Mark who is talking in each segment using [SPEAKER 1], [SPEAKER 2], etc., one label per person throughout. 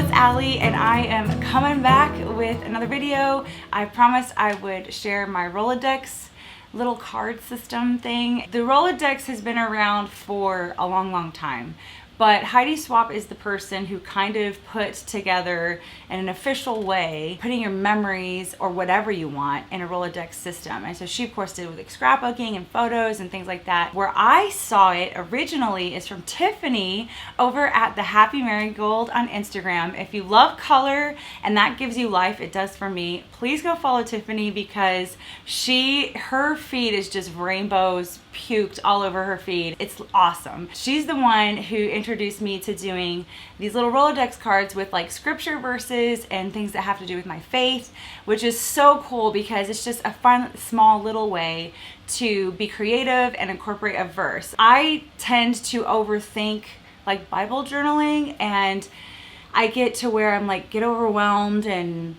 [SPEAKER 1] it's Allie, and I am coming back with another video. I promised I would share my Rolodex little card system thing. The Rolodex has been around for a long time, but Heidi Swap is the person who kind of put together in an official way, putting your memories or whatever you want in a Rolodex system. And so she, of course, did it with scrapbooking and photos and things like that. Where I saw it originally is from Tiffany over at the Happy Marigold on Instagram. If you love color and that gives you life, it does for me, please go follow Tiffany because her feed is just rainbows puked all over her feed. It's awesome. She's the one who introduced me to doing these little Rolodex cards with like scripture verses and things that have to do with my faith, which is so cool because it's just a fun, small little way to be creative and incorporate a verse. I tend to overthink like Bible journaling, and I get to where I'm like, get overwhelmed and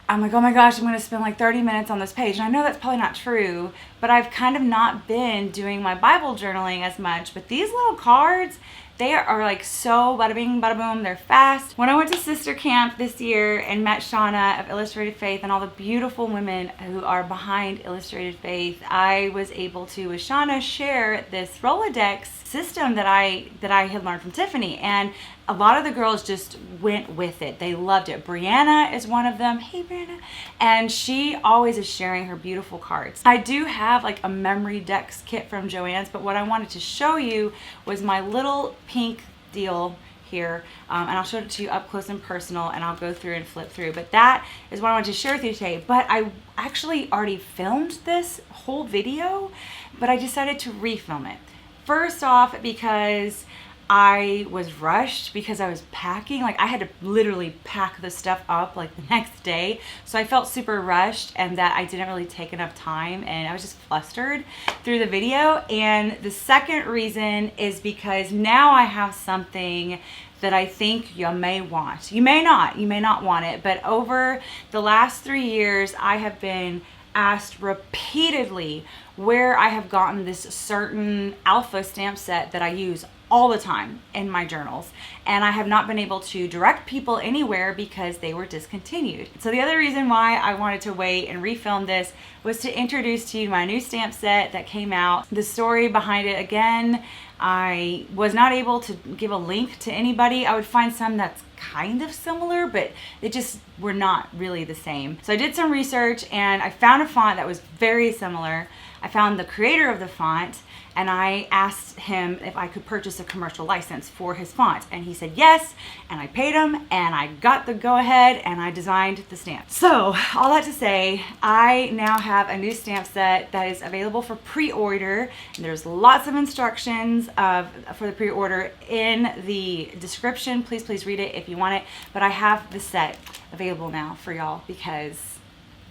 [SPEAKER 1] I'm like, oh my gosh, I'm gonna spend like 30 minutes on this page. And I know that's probably not true, but I've kind of not been doing my Bible journaling as much. But these little cards, they are like so bada bing, bada boom, they're fast. When I went to sister camp this year and met Shauna of Illustrated Faith and all the beautiful women who are behind Illustrated Faith, I was able to, with Shauna, share this Rolodex system that I had learned from Tiffany. And a lot of the girls just went with it. They loved it. Brianna is one of them. Hey, Brianna. And she always is sharing her beautiful cards. I do have like a MemoryDex kit from Joann's, but what I wanted to show you was my little pink deal here. And I'll show it to you up close and personal, and I'll go through and flip through. But that is what I wanted to share with you today. But I actually already filmed this whole video, but I decided to refilm it. First off, because I was rushed because I was packing. Like I had to literally pack the stuff up like the next day. So I felt super rushed and that I didn't really take enough time, and I was just flustered through the video. And the second reason is because now I have something that I think you may want. You may not want it, but over the last 3 years, I have been asked repeatedly where I have gotten this certain alpha stamp set that I use all the time in my journals, and I have not been able to direct people anywhere because they were discontinued. So the other reason why I wanted to wait and refilm this was to introduce to you my new stamp set that came out. The story behind it, again, I was not able to give a link to anybody. I would find some that's kind of similar, but they just were not really the same. So I did some research and I found a font that was very similar. I found the creator of the font and I asked him if I could purchase a commercial license for his font, and he said yes, and I paid him and I got the go ahead and I designed the stamp. So all that to say, I now have a new stamp set that is available for pre-order, and there's lots of instructions for the pre-order in the description. Please read it if you want it, but I have the set available now for y'all because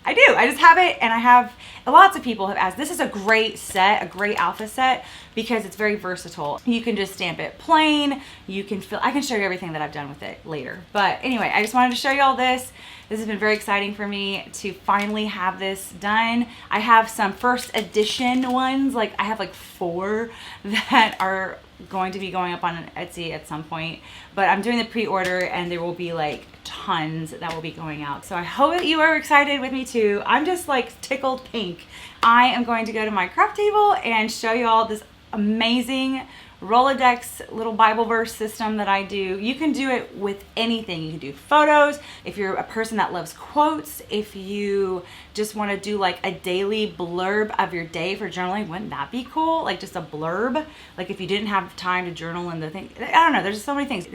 [SPEAKER 1] I do. I just have it, and I have lots of people have asked. This is a great set, a great alpha set, because it's very versatile. You can just stamp it plain. You can I can show you everything that I've done with it later. But anyway, I just wanted to show you all this. This has been very exciting for me to finally have this done. I have some first edition ones. Like I have like 4 that are going to be going up on Etsy at some point, but I'm doing the pre-order and there will be like tons that will be going out. So I hope that you are excited with me too. I'm just like tickled pink. I am going to go to my craft table and show you all this amazing Rolodex little Bible verse system that I do. You can do it with anything. You can do photos. If you're a person that loves quotes, if you just want to do like a daily blurb of your day for journaling, wouldn't that be cool? Like just a blurb. Like if you didn't have time to journal in the thing, I don't know. There's just so many things.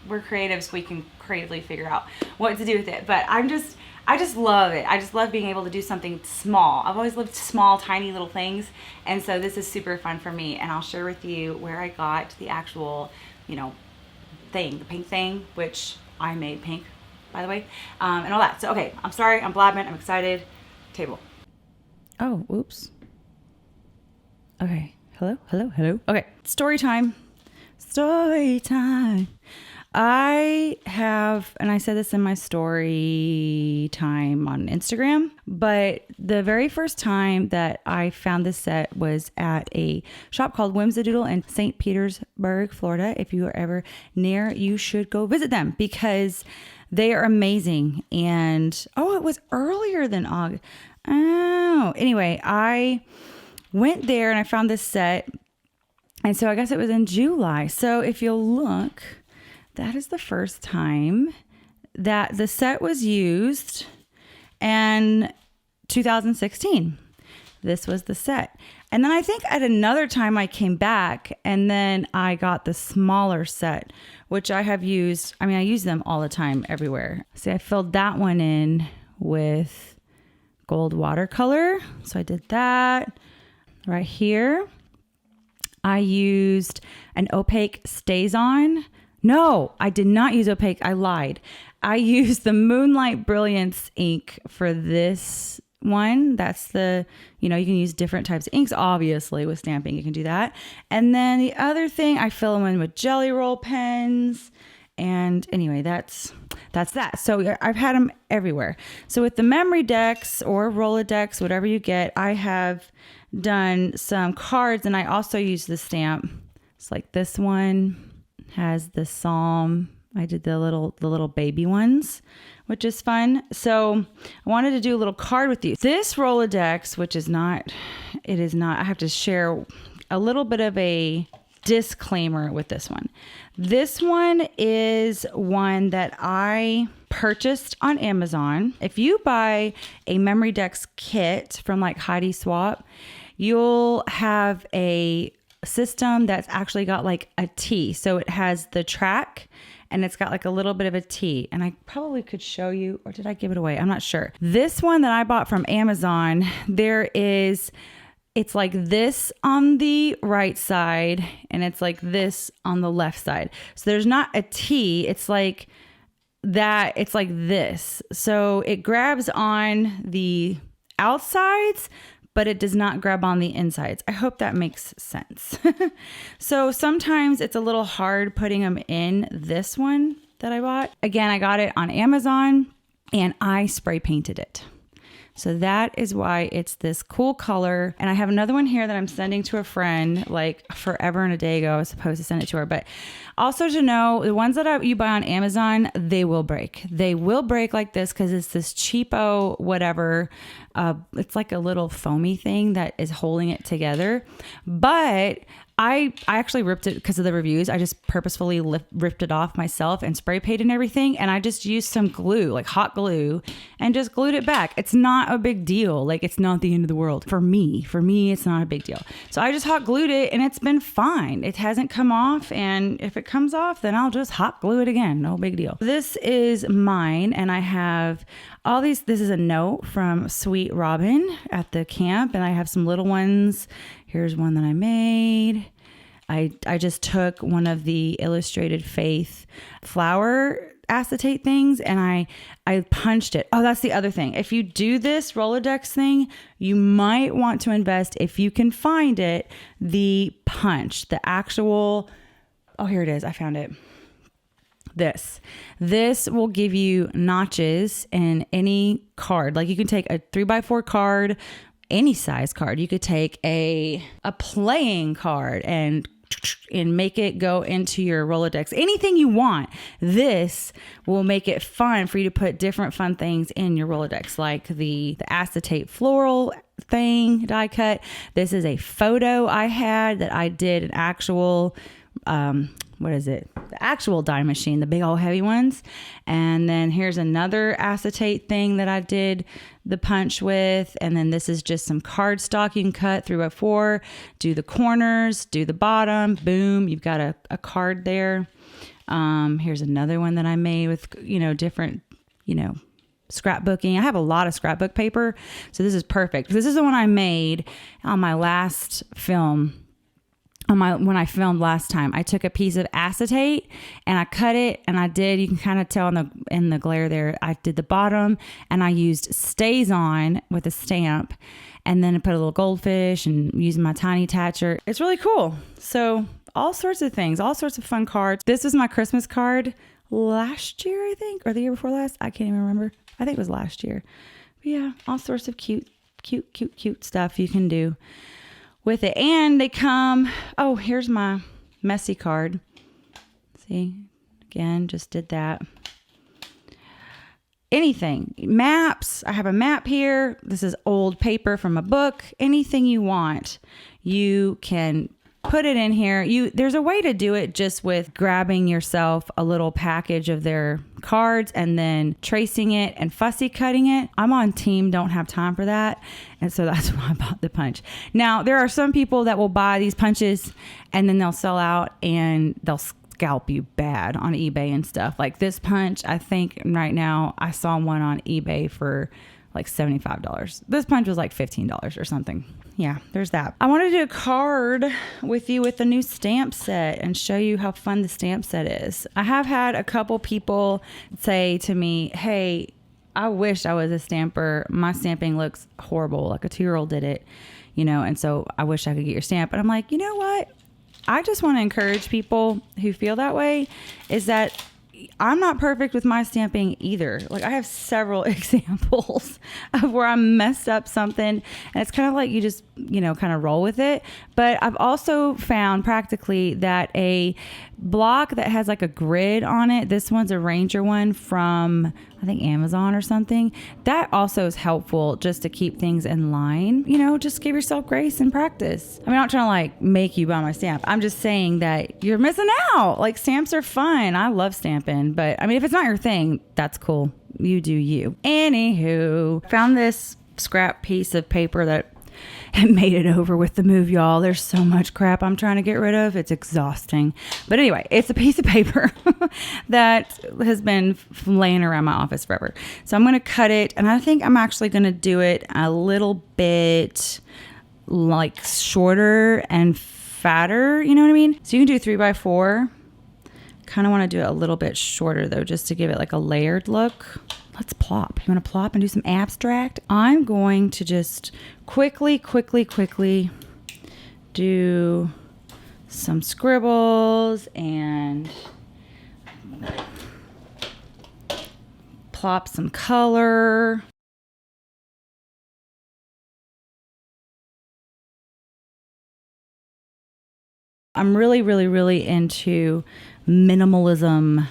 [SPEAKER 1] We're creatives. We can creatively figure out what to do with it. But I just love it. I just love being able to do something small. I've always loved small, tiny little things. And so this is super fun for me. And I'll share with you where I got the actual, thing, the pink thing, which I made pink, by the way, and all that. So, okay, I'm sorry. I'm blabbing. I'm excited. Table. Oh, oops. Okay. Hello. Okay. Story time. I have, and I said this in my story time on Instagram, but the very first time that I found this set was at a shop called Whimsidoodle in St. Petersburg, Florida. If you are ever near, you should go visit them because they are amazing. And it was earlier than August. Oh, anyway, I went there and I found this set. And so I guess it was in July. So if you'll look, that is the first time that the set was used, and 2016. This was the set. And then I think at another time I came back and then I got the smaller set, which I have used. I mean, I use them all the time everywhere. See, I filled that one in with gold watercolor. So I did that right here. I used an opaque StazOn. No, I did not use opaque. I lied. I used the Moonlight Brilliance ink for this one. That's the, you can use different types of inks, obviously, with stamping. You can do that. And then the other thing, I fill them in with Jelly Roll pens. And anyway, that's that. So I've had them everywhere. So with the MemoryDex or Rolodex, whatever you get, I have done some cards, and I also use the stamp. It's like this one has the Psalm. I did the little baby ones, which is fun. So I wanted to do a little card with you. This Rolodex, which is not, I have to share a little bit of a disclaimer with this one. This one is one that I purchased on Amazon. If you buy a MemoryDex kit from like Heidi Swap, you'll have a system that's actually got like a T. So it has the track and it's got like a little bit of a T. And I probably could show you, or did I give it away? I'm not sure. This one that I bought from Amazon, it's like this on the right side and it's like this on the left side. So there's not a T. It's like that. It's like this. So it grabs on the outsides, but it does not grab on the insides. I hope that makes sense. So sometimes it's a little hard putting them in this one that I bought. Again, I got it on Amazon and I spray painted it. So that is why it's this cool color. And I have another one here that I'm sending to a friend like forever and a day ago. I was supposed to send it to her. But also to know, the ones that you buy on Amazon, they will break. They will break like this because it's this cheapo whatever. It's like a little foamy thing that is holding it together. But I actually ripped it because of the reviews. I just purposefully ripped it off myself and spray painted and everything. And I just used some glue, like hot glue, and just glued it back. It's not a big deal. Like, it's not the end of the world. For me, it's not a big deal. So I just hot glued it and it's been fine. It hasn't come off. And if it comes off, then I'll just hot glue it again. No big deal. This is mine. And I have all these. This is a note from Sweet Robin at the camp. And I have some little ones. Here's one that I made. I just took one of the Illustrated Faith flower acetate things and I punched it. Oh, that's the other thing. If you do this Rolodex thing, you might want to invest, if you can find it, the punch, the actual, oh, here it is. I found it. This will give you notches in any card. Like you can take a 3x4 card, any size card. You could take a playing card and make it go into your Rolodex. Anything you want. This will make it fun for you to put different fun things in your Rolodex, like the acetate floral thing die cut. This is a photo I had that I did an actual, what is it? The actual die machine, the big old heavy ones. And then here's another acetate thing that I did the punch with. And then this is just some cardstock you can cut 3x4, do the corners, do the bottom, boom, you've got a card there. Here's another one that I made with, different, scrapbooking. I have a lot of scrapbook paper. So this is perfect. This is the one I made on my last film. When I filmed last time, I took a piece of acetate and I cut it, and you can kind of tell in the glare there, I did the bottom and I used StazOn with a stamp, and then I put a little goldfish and using my tiny attacher. It's really cool. So all sorts of things, all sorts of fun cards. This was my Christmas card last year, I think, or the year before last. I can't even remember. I think it was last year. But yeah, all sorts of cute stuff you can do with it. And they come, oh, here's my messy card. See, again, just did that. Anything, maps. I have a map here. This is old paper from a book. Anything you want, you can put it in here. There's a way to do it just with grabbing yourself a little package of their cards and then tracing it and fussy cutting it. I'm on team don't have time for that. And so that's why I bought the punch. Now, there are some people that will buy these punches and then they'll sell out and they'll scalp you bad on eBay and stuff. Like this punch, I think right now I saw one on eBay for like $75. This punch was like $15 or something. Yeah, there's that. I wanted to do a card with you with the new stamp set and show you how fun the stamp set is. I have had a couple people say to me, hey, I wish I was a stamper. My stamping looks horrible. Like a 2-year-old did it, you know, and so I wish I could get your stamp. And I'm like, you know what? I just want to encourage people who feel that way is that I'm not perfect with my stamping either. Like I have several examples of where I messed up something and it's kind of like you just, you know, kind of roll with it. But I've also found practically that a block that has like a grid on it, this one's a Ranger one from I think Amazon or something. That also is helpful just to keep things in line. You know, just give yourself grace and practice. I'm not trying to like make you buy my stamp. I'm just saying that you're missing out. Like stamps are fun. I love stamping, but I mean, if it's not your thing, that's cool. You do you. Anywho, found this scrap piece of paper that and made it over with the move, y'all. There's so much crap I'm trying to get rid of. It's exhausting. But anyway, it's a piece of paper that has been laying around my office forever. So I'm going to cut it. And I think I'm actually going to do it a little bit like shorter and fatter. You know what I mean? So you can do 3x4. Kind of want to do it a little bit shorter though, just to give it like a layered look. Let's plop. You want to plop and do some abstract? I'm going to just quickly do some scribbles and plop some color. I'm really into minimalism,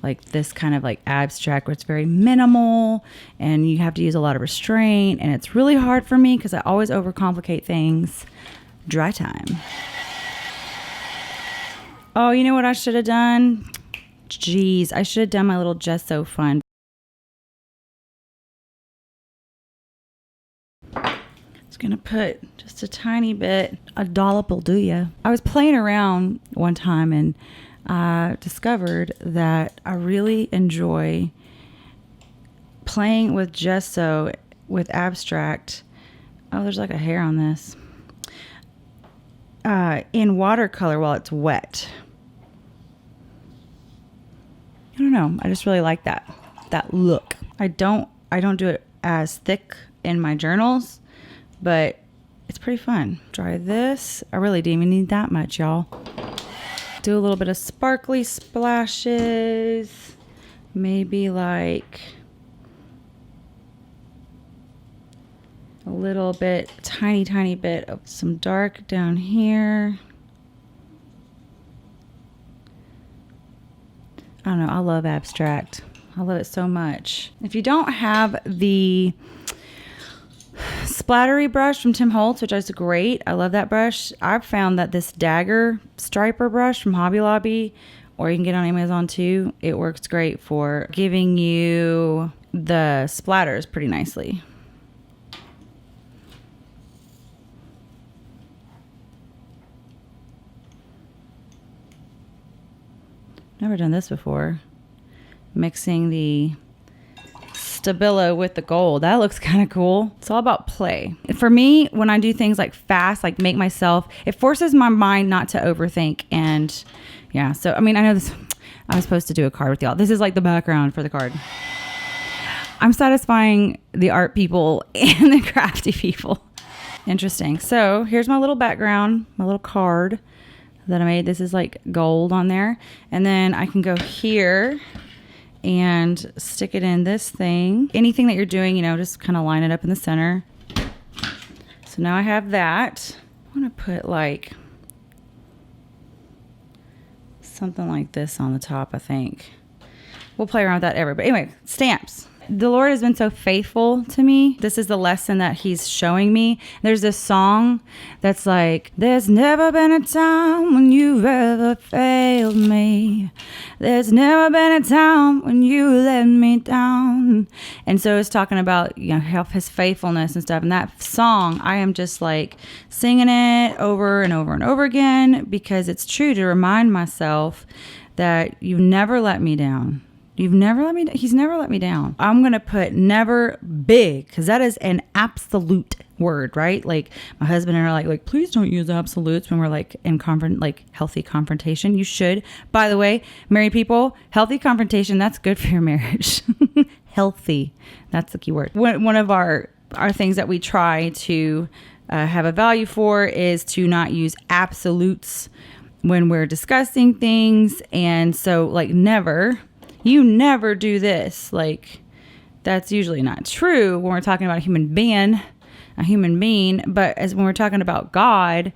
[SPEAKER 1] like this kind of like abstract where it's very minimal and you have to use a lot of restraint, and it's really hard for me because I always overcomplicate things. Dry time. Oh, you know what I should have done? Jeez, I should have done my little gesso fun. Just gonna put just a tiny bit, a dollop will do ya. I was playing around one time and I discovered that I really enjoy playing with gesso with abstract. Oh, there's like a hair on this. In watercolor while it's wet. I don't know. I just really like that look. I don't do it as thick in my journals, but it's pretty fun. Try this. I really didn't even need that much, y'all. Do a little bit of sparkly splashes. Maybe like a little bit, tiny bit of some dark down here. I don't know. I love abstract. I love it so much. If you don't have the splattery brush from Tim Holtz, which is great, I love that brush. I've found that this Dagger striper brush from Hobby Lobby, or you can get on Amazon too, it works great for giving you the splatters pretty nicely. Never done this before. Mixing the Stabilo with the gold. That looks kind of cool. It's all about play. For me, when I do things like fast, like make myself, it forces my mind not to overthink. And yeah, so I mean, I know this, I was supposed to do a card with y'all. This is like the background for the card. I'm satisfying the art people and the crafty people. Interesting. So here's my little background, my little card. that I made. This is like gold on there. And then I can go here and stick it in this thing. Anything that you're doing, you know, just kind of line it up in the center. So now I have that. I'm gonna put like something like this on the top, I think. We'll play around with that ever. But anyway, stamps. The Lord has been so faithful to me. This is the lesson that he's showing me. There's this song that's like, there's never been a time when you've ever failed me. There's never been a time when you let me down. And so it's talking about, you know, his faithfulness and stuff. And that song, I am just like singing it over and over and over again, because it's true, to remind myself that you've never let me down. You've never let me, he's never let me down. I'm going to put never big, because that is an absolute word, right? Like my husband and I are like, please don't use absolutes when we're like in healthy confrontation. You should. By the way, married people, healthy confrontation, that's good for your marriage. Healthy. That's the key word. One of our things that we try to have a value for is to not use absolutes when we're discussing things. And so like never, you never do this. Like, that's usually not true when we're talking about a human being. But as when we're talking about God,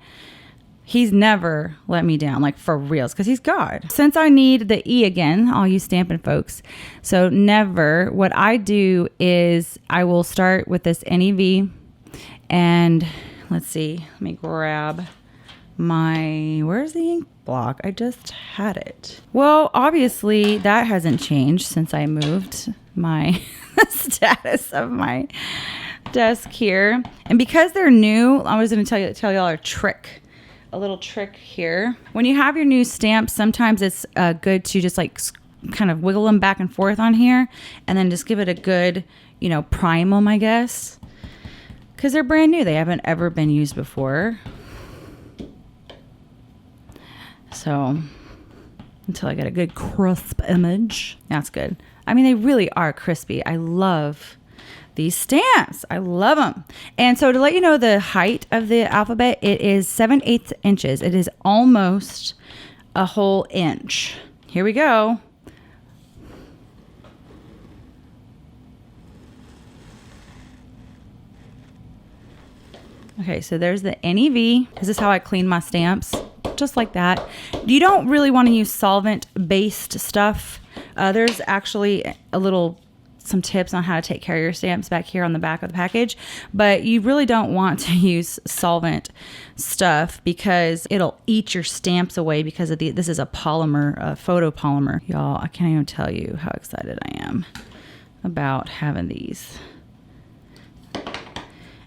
[SPEAKER 1] he's never let me down, like for reals, because he's God. Since I need the E again, all you stamping folks. So never, what I do is I will start with this NEV, and let's see, let me grab where's the ink block? I just had it. Well, obviously that hasn't changed since I moved my status of my desk here. And because they're new, I was going to tell y'all a little trick here. When you have your new stamps, sometimes it's good to just like kind of wiggle them back and forth on here, and then just give it a good, you know, prime them, I guess, because they're brand new. They haven't ever been used before. So until I get a good crisp image, that's good. I mean, they really are crispy. I love these stamps. I love them. And so to let you know the height of the alphabet, it is 7/8 inches. It is almost a whole inch. Here we go. Okay, so there's the NEV. This is how I clean my stamps, just like that. You don't really want to use solvent-based stuff. There's actually some tips on how to take care of your stamps back here on the back of the package, but you really don't want to use solvent stuff because it'll eat your stamps away, because of this is a polymer, a photopolymer. Y'all, I can't even tell you how excited I am about having these.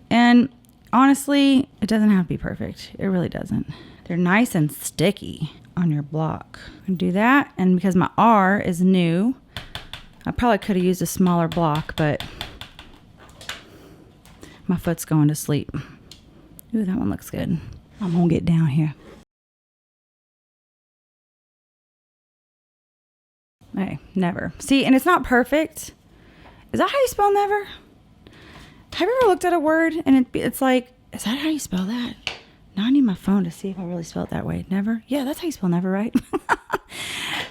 [SPEAKER 1] And honestly, it doesn't have to be perfect. It really doesn't. They're nice and sticky on your block. I'm gonna do that, and because my R is new, I probably could have used a smaller block, but my foot's going to sleep. Ooh, that one looks good. I'm gonna get down here. Hey, never. See, and it's not perfect. Is that how you spell never? Have you ever looked at a word and it's like, is that how you spell that? Now I need my phone to see if I really spell it that way. Never? Yeah, that's how you spell never, right?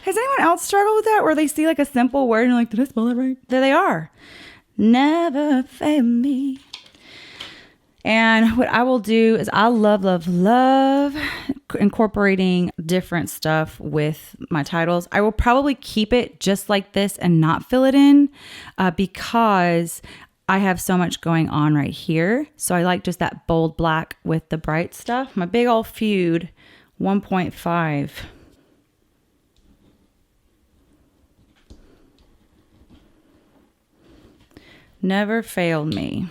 [SPEAKER 1] Has anyone else struggled with that, where they see like a simple word and you're like, did I spell that right? There they are. Never fail me. And what I will do is I love incorporating different stuff with my titles. I will probably keep it just like this and not fill it in because I have so much going on right here. So I like just that bold black with the bright stuff. My big old Fude 1.5. Never failed me.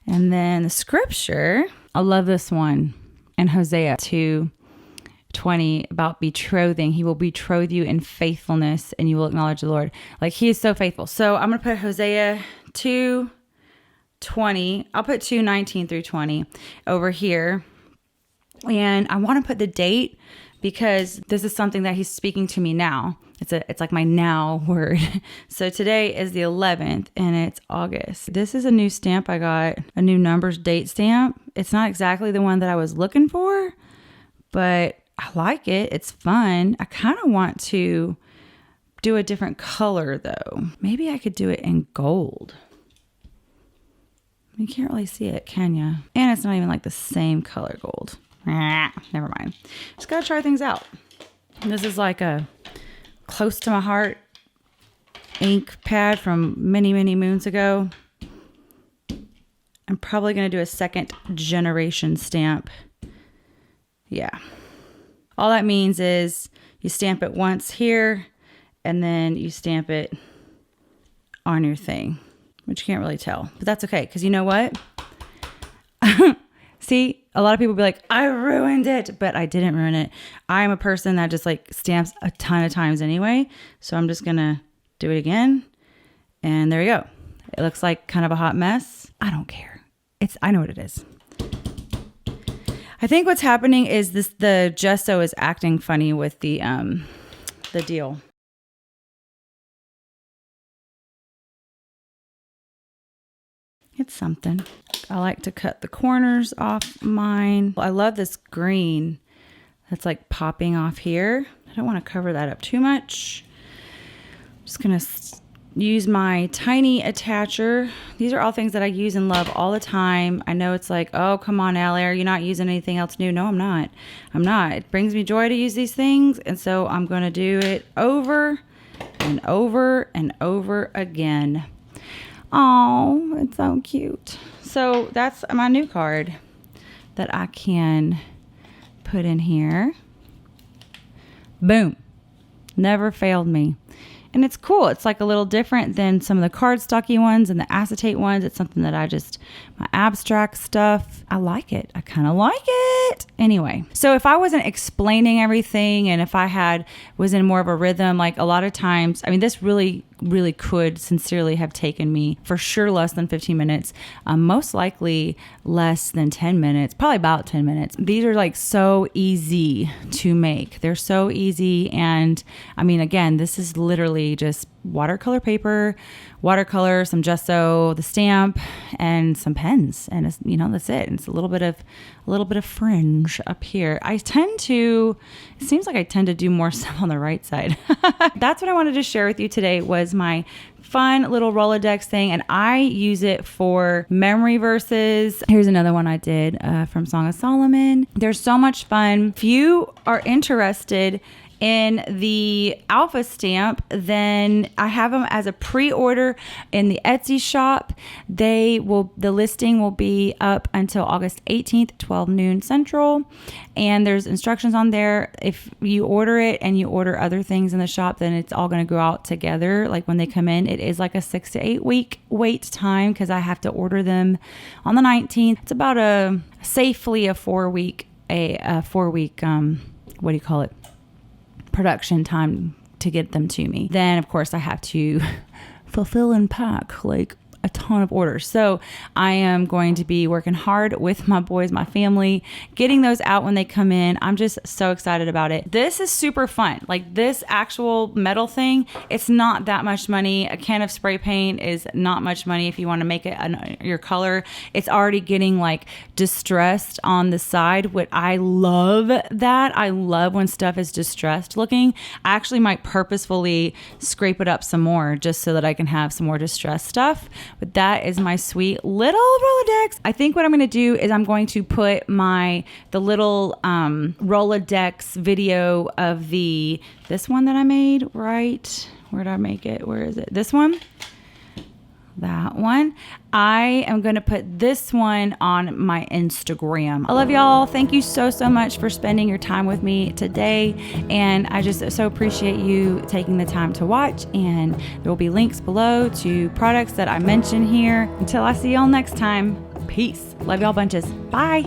[SPEAKER 1] And then the scripture, I love this one in Hosea 2:20 about betrothing. He will betroth you in faithfulness and you will acknowledge the Lord. Like, he is so faithful. So I'm going to put Hosea 2:20. I'll put 2:19 through 20 over here. And I want to put the date because this is something that he's speaking to me now. It's like my now word. So today is the 11th and it's August. This is a new stamp I got, a new numbers date stamp. It's not exactly the one that I was looking for, but I like it. It's fun. I kind of want to do a different color though. Maybe I could do it in gold. You can't really see it, can you? And it's not even like the same color gold. Never mind. Just gotta try things out. This is like a close to my heart ink pad from many, many moons ago. I'm probably gonna do a second generation stamp. Yeah. All that means is you stamp it once here and then you stamp it on your thing, which you can't really tell, but that's okay. Cause you know what? See, a lot of people be like, I ruined it, but I didn't ruin it. I'm a person that just like stamps a ton of times anyway. So I'm just gonna do it again. And there you go. It looks like kind of a hot mess. I don't care. I know what it is. I think what's happening is the gesso is acting funny with the deal. It's something. I like to cut the corners off mine. I love this green that's like popping off here. I don't want to cover that up too much. I'm just gonna use my tiny attacher. These are all things that I use and love all the time. I know it's like, oh, come on, Allie, are you not using anything else new? No, I'm not. I'm not. It brings me joy to use these things. And so I'm going to do it over and over and over again. Oh, it's so cute. So that's my new card that I can put in here. Boom. Never failed me. And it's cool. It's like a little different than some of the cardstocky ones and the acetate ones. It's something that my abstract stuff, I like it. I kind of like it. Anyway, so if I wasn't explaining everything and if I was in more of a rhythm, like a lot of times, I mean, this really could sincerely have taken me for sure less than 15 minutes, most likely less than 10 minutes, probably about 10 minutes. These are like so easy to make. They're so easy. And I mean, again, this is literally just watercolor paper, watercolor, some gesso, the stamp, and some pens. And it's, that's it. And it's a little bit of fringe up here. It seems like I tend to do more stuff on the right side. That's what I wanted to share with you today was my fun little Rolodex thing, and I use it for memory verses. Here's another one I did from Song of Solomon. They're so much fun. If you are interested in the alpha stamp, then I have them as a pre-order in the Etsy shop. The listing will be up until August 18th, 12 noon Central. And there's instructions on there. If you order it and you order other things in the shop, then it's all going to go out together. Like when they come in, it is like a 6 to 8 week wait time because I have to order them on the 19th. It's about safely a 4 week, what do you call it? Production time to get them to me. Then of course I have to fulfill and pack like a ton of orders. So I am going to be working hard with my boys, my family, getting those out when they come in. I'm just so excited about it. This is super fun. Like this actual metal thing, it's not that much money. A can of spray paint is not much money if you want to make it your color. It's already getting like distressed on the side. What I love that. I love when stuff is distressed looking. I actually might purposefully scrape it up some more just so that I can have some more distressed stuff. But that is my sweet little Rolodex. I think what I'm going to do is I'm going to put the little Rolodex video of this one that I made, right? Where did I make it? Where is it? This one? That one. I am going to put this one on my Instagram. I love y'all. Thank you so much for spending your time with me today. And I just so appreciate you taking the time to watch. And there will be links below to products that I mention here. Until I see y'all next time. Peace. Love y'all bunches. Bye.